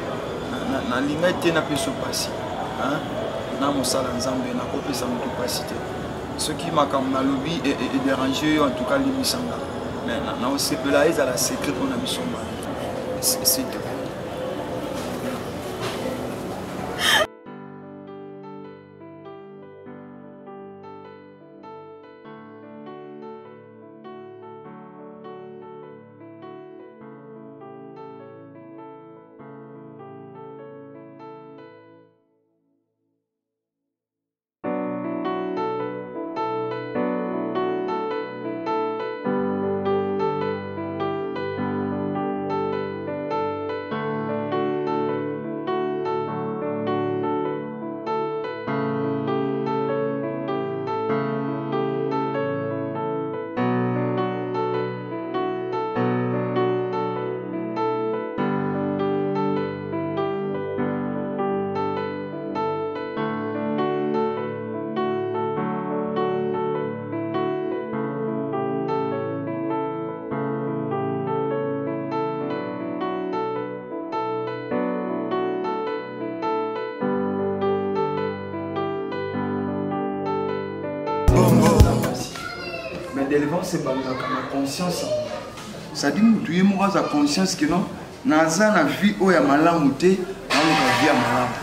nalinga ete napesa opasi na mosala nzambe nakopesa moto opasi te soki makambo nalobi edérange yo en tout cas limisanga mais naosepela ezala secret mpona biso mbale s'il te plaît. Mais délivrance c'est pas la conscience. Ça dit que tu es moi la conscience que non naza na vie oya malamu te na ka vie malamu.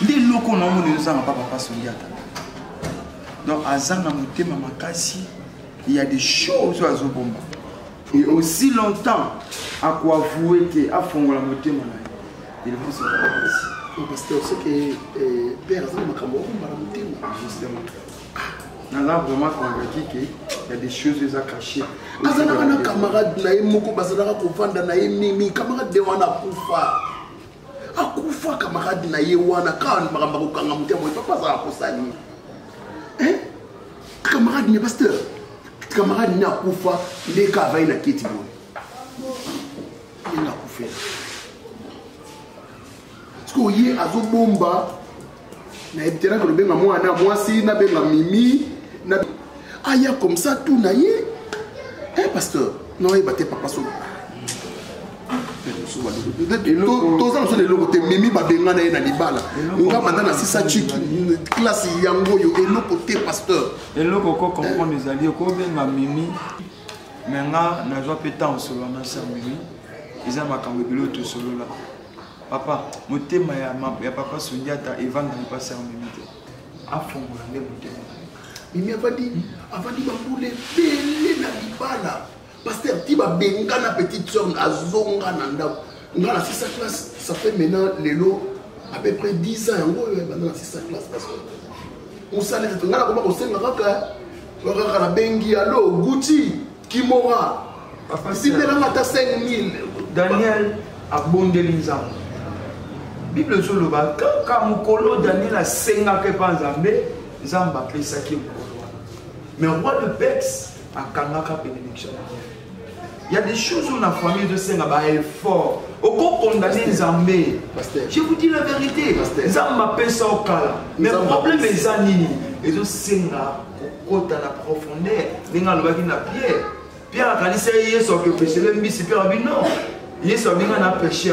Ndi loko na mo nza na papa sondiata. Donc azana mutema makasi il y a des choses à zobomba. Et aussi longtemps à quoi avouer que à fond la mutema na. Délivrance c'est pas possible. Parce que ce que père azana makambo la mutema justement. Nous avons vraiment convaincu qu'il y a des choses à cacher. Azana kana camarade na moko bazana ko vanda na mimi camarade de wana akufa camarade na ye wana kan makamba ko kanga mutemo papa za ko sani camarade ne pasteur camarade na akufa le ka va ina kiti boy ina akufa sko ye azobomba na ebitera ko benga mwana mwasi na benga mimi na aya comme ça tout na ye pasteur non il battait papa so tous ans les locaux mimi babenga na ye na libala nga manda na sisa chiki classe yango yo eloko te pasteur eloko ko comprendre les alliés ko benga mimi menga na joie pétant solo na sa mimi ils ont makambo biloto solo là papa motema ya papa sondiata evanga ni pas ser mimi te afongola nde motema mimi avandi bambula ebele na libala paster ti babenga na petite soeur azonga na ndako nga na 6 classe ça fait maintenant lelo à peu près 10 ans yango oyo ebanda na 6 classe parce que osala ete nga nakoma kosenga kaka na bengi alo guti kimora sipelanga ata 5000 Daniel abondeli nzambe bible ezoloba kaka mokolo Daniel asengaka epa nzambe nzambe apesaki mokolo wana mais roi de Perse akangaka bénédiction. Il y a des choses où la famille de Senga va effort. Au condamner Nzambé. Je vous dis la vérité. Nzamba pesa au kala. Mais le problème est Zanini. Et donc Senga, côté à la profondeur. Nenga le bagi na Pierre. Pierre a dit c'est hier sur que péché le mis Pierre a dit non. Hier sur bien na péché.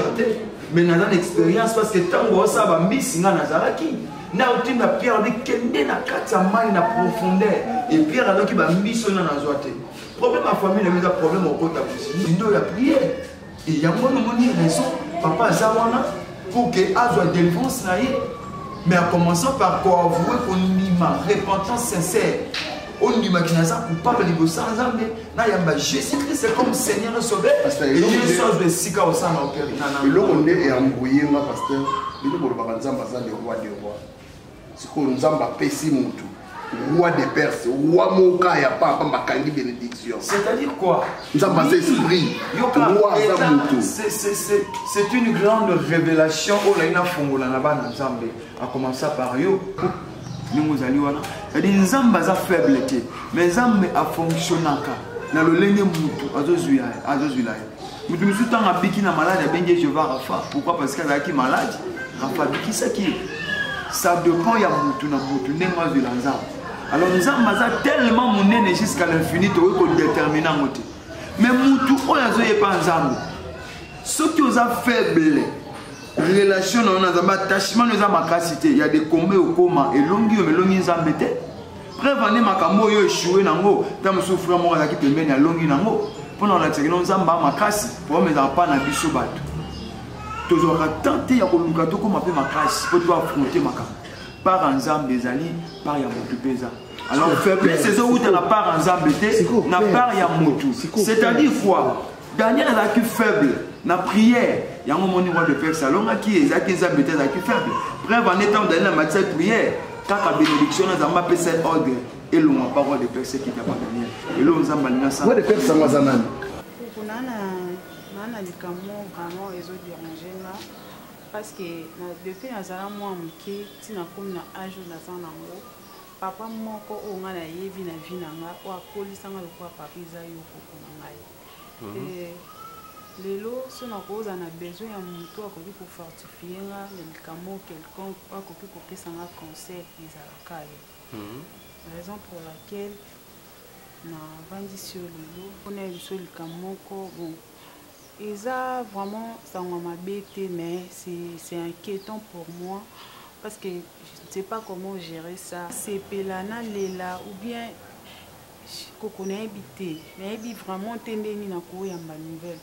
Mais dans l'expérience parce que tant que ça va mis na Nazaraki. Na uti na Pierre dit kende na kata mai na profondeur. Et Pierre a dit qu'il va mis sur na Nazoate. Problème à famille, il y a problème au côté de la prière. Et il y a une raison, papa Zawana, pour que Azwa délivrance naïe. Mais en commençant par quoi avouer qu'on y ma repentance sincère. On imagine ça coupable de sans Zambé. Jésus-Christ c'est comme Seigneur et Sauveur. Et Jésus sauve de Sika au sang au cœur. Et là on est embrouillé, ma pasteur. Il faut que le Nzamba soit le roi des rois. C'est que Nzamba pèse tout. Roi des Perses, roi Moka, il n'y a pas de bénédiction. C'est-à-dire quoi? Nzamba c'est esprit. C'est une grande révélation. Oh là, il a fongola là-bas dans Nzamba. A commencer par yo. C'est-à-dire Nzamba a faiblesse. Mais Nzamba a fonctionné. Dans le lenge mutu, azozwila. Mutu musu tanga biki na malade, benje je vais Rafa. Pourquoi? Parce qu'elle est malade. Rafa biki ça qui. Ça dépend ya mutu na mutu nenga zwila Nzamba. Alors nous avons tellement mon jusqu'à l'infini pour déterminer en côté. Mais mutu oyazoye pas Nzamba. Ceux qui ont faible relation on a attachement nous a makasité. Il y a des combats au coma et longi Nzamba te. Prévenez makambo yo échoué nango, tam souffrir mo la ki pembeni ya longi nango. Pendant la tsekino Nzamba makasi pour me pas na biso bato. Toujours tenter ya koluka to comme appelle makasi pour toi affronter makambo. Par Nzamba des alliés, par ya mutu pesa. Alors, faiblesse, c'est où tu n'as pas Nzamba, n'a pas ya mutu. C'est-à-dire quoi? Daniel a qui faible, na prière, il y a un moment roi de Perse, alors qui est Nzamba qui faible. Bref, en étant dans la matière de prière, quand la bénédiction Nzamba peut être ordre, et l'on n'a pas roi de Perse qui n'a pas Daniel. Et l'on Nzamba n'a pas. Roi de Perse, ça m'a zanan. Vraiment, ils ont dérangé là. Parce que depuis nazala moi moke tina comme na âge na sana ngo papa moko o nga na yebi na vie na nga o akolisa nga lokwa papa iza yo ko na ngai lelo so na koza na besoin ya mutu akoki ko fortifier nga médicament quelconque akoki ko pesa nga conseil ezala kaye raison pour laquelle na vandi sur lelo on a eu solika moko bon. Et ça, vraiment, ça m'a bêté, mais c'est inquiétant pour moi parce que je ne sais pas comment gérer ça. C'est Pelana, Lela, ou bien qu'on a habité. Mais vraiment, Tendeni n'a pas eu une nouvelle.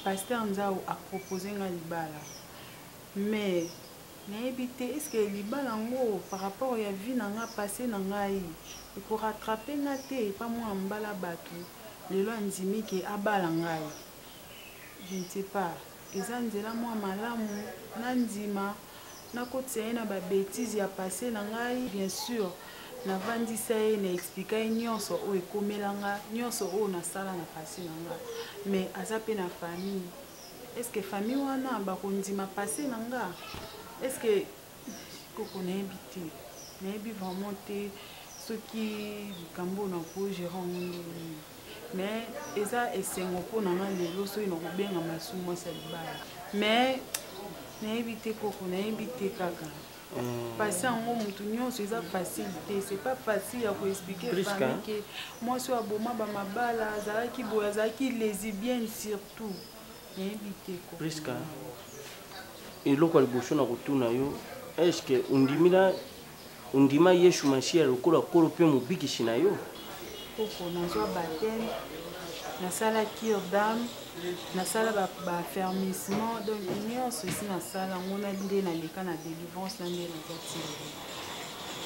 Pasteur Nzao a proposé un libala. Mais, est-ce que le libala, par rapport à la vie, n'a passé, il faut rattraper, pas moi, en bas la bateau. Les lois ndimi qui abalangai. Je ne sais pas. Et ça nzela moi malamu nandima na kotia na ba bêtises ya passé nangai bien sûr na vandi sai na expliquer nyonso o ekomelanga nyonso o na sala na passé nanga mais azape na famille est-ce que famille wana ba kondima passé nanga est-ce que koko na habité na bi vraiment te ce qui kambo na ko gérer mais ça c'est un peu normal les lois sont bien à ma soumission célibataire mais n'évitez quoi n'évitez caca passer en haut montunio c'est ça facilité c'est pas facile à vous expliquer que moi je suis à Boma ma bala zaki boya zaki lesbienne surtout n'évitez quoi Priska et local bocho na kutuna yo est-ce que undima Yeshu Mashia lokola kolo pe mubiki na yo koko nazwa baptême nasala cure d'âme nasala affermissement donc nyonso esi nasala ngona nde naleka na délivrance na nde nazati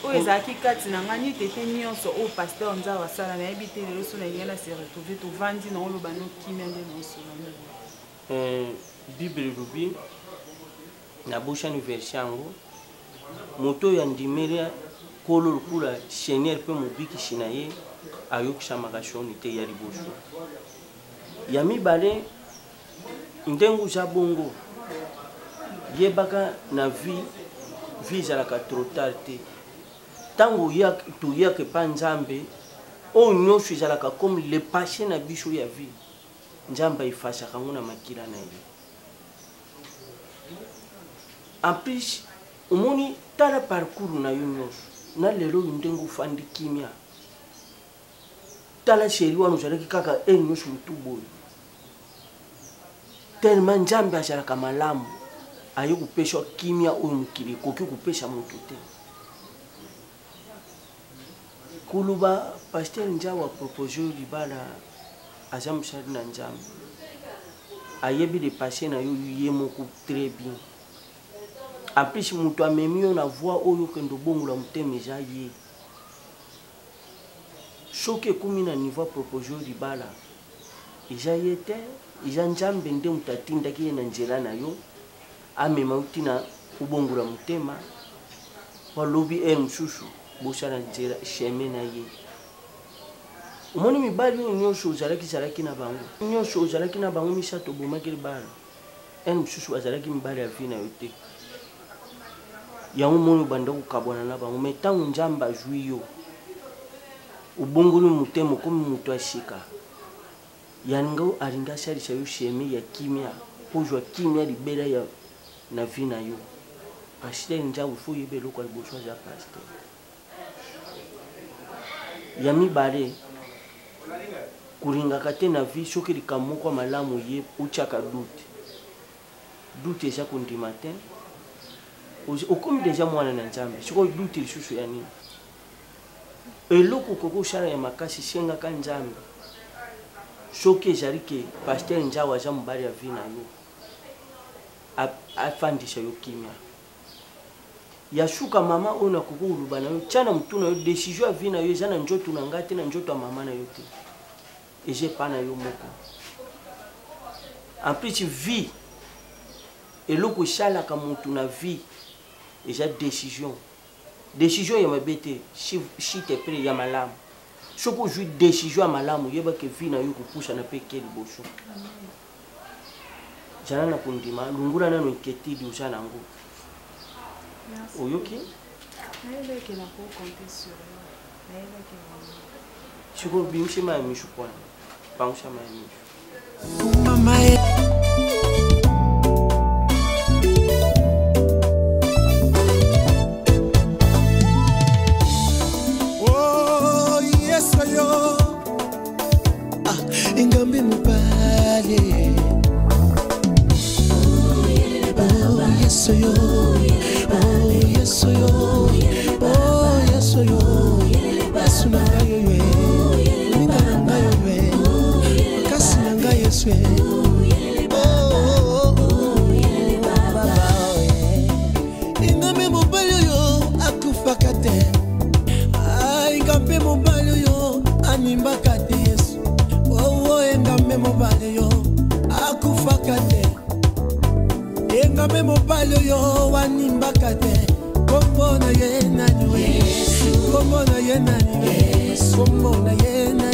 oyo ezalaki kati na ngai tete nyonso oyo paster nzambe asala nayebi te lelo so na ngai na se retrouve tovandi na oloba nokimia nde naosolo bible elobi na boshani verse yango moto oyo andimeli kolo lokula seigneur mpe mobikisi na ye ayokisamaka shoni te ya liboso ya mibale ndenge oza bongo yebaka na vie ezalaka trop tard te ntango toyaka epa nzambe oyo nyonso ezalaka comme le passé na biso ya vie nzambe ayefasaka ngo na makila na ye. En plus omoni tala parcours na yo nyonso na lelo oyo ndenge ofandi kimia tala sheri wana ozalaki kaka nyonso motu boye tellement nzambe azalaka malamu aye kopesa kimia oyo mokili ekoki kopesa moto te. koloba paster njawa propose oyo libala aza mosali na nzambe ayebi le passé na yo ye moko très bien. En plus moto amemi yo na voix oyo okende obongola motema eza ye soki ekomi na niveau propose oyo libala eza ye te eza nzambe nde moto atindaki ye na nzela na yo amema yo ntina obongola motema balobi mosusu bosala nzela chemin na ye. omoni mibali oyo nyonso ozalaki na bango nyonso ozalaki na bango misato obomaki libala mosusu azalaki mibali ya vi na yo te yango moni obanda kokabwana na bango. Mais ntango nzambe azwi yo obongoli motema okomi moto asika yango alingi asalisa yo chemin ya kimia mpo ozwa kimia libela ya na vi na yo. paster nzambe fo oyeba eloko ya liboso aza paster. ya mibale kolingaka te na vie soki likambo moko malamu ye otiaka dute eza kondima te okomi deja mwana na nzambe soki dute lisusu ya nini. eloko okoki osala ya makasi sengaka nzambe soki ezali ke paster nzawa aza mobali ya vie na yo afandisa yo kimia ya suka mama oyo nakoki koloba na yo tia na motu na yo décision ya vie na yo eza na nzoto na ngai te na nzoto ya mama na yo te eza epa na yo moko. En plus vie eloko esalaka motu na vie eza décision ya mabe te si te pre ya malamu soki ozwi décision ya malamu yebake vie na yo kopusana mpe ke liboso zala na kondima lungula nano inquiétude oza nango oyoki siko bimisi ma ya mishu pona pangusha ma ya mishu Ingambe mubale yeso yo yeso yo yeso yo yeso na yo ninga na yo kasi na yeso ingambe mubale yo akufaka te ingambe mubale yo animbaka te yeso engambe mobali yo akufaka te engambe mobali yo wanimbaka te kombo na ye nani we kombo na ye nani we kombo na ye nani